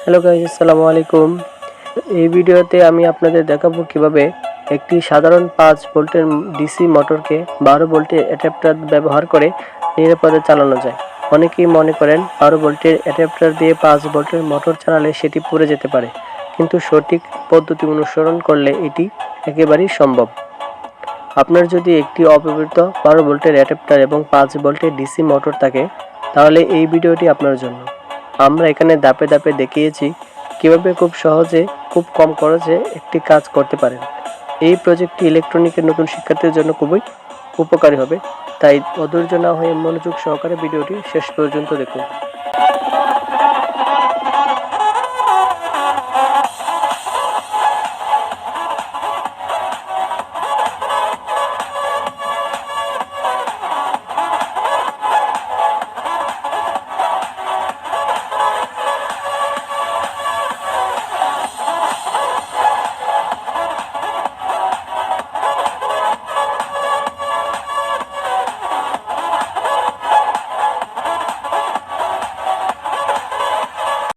Hello guys, আসসালামু আলাইকুম। এই ভিডিওতে আমি আপনাদের দেখাবো কিভাবে একটি সাধারণ 5 ভোল্টের ডিসি মোটরকে 12 ভোল্টের অ্যাডাপ্টার ব্যবহার করে নিরাপদে চালানো যায়। অনেকেই মনে করেন 12 ভোল্টের অ্যাডাপ্টার দিয়ে 5 ভোল্টের মোটর চালালে সেটি পুড়ে যেতে পারে, কিন্তু সঠিক পদ্ধতি অনুসরণ করলে এটি একেবারেই সম্ভব। আপনার যদি একটি অব্যবহৃত 12 ভোল্টের অ্যাডাপ্টার এবং 5 ভোল্টের ডিসি মোটর থাকে, তাহলে এই ভিডিওটি আপনার জন্য। আমরা এখানে ধাপে ধাপে দেখিয়েছি কিভাবে খুব সহজে, খুব কম খরচে একটি কাজ করতে পারেন। এই প্রজেক্টটি ইলেকট্রনিকের নতুন শিক্ষার্থীদের জন্য খুবই উপকারী হবে, তাই অধৈর্য না হয়ে মনোযোগ সহকারে ভিডিওটি শেষ পর্যন্ত দেখুন।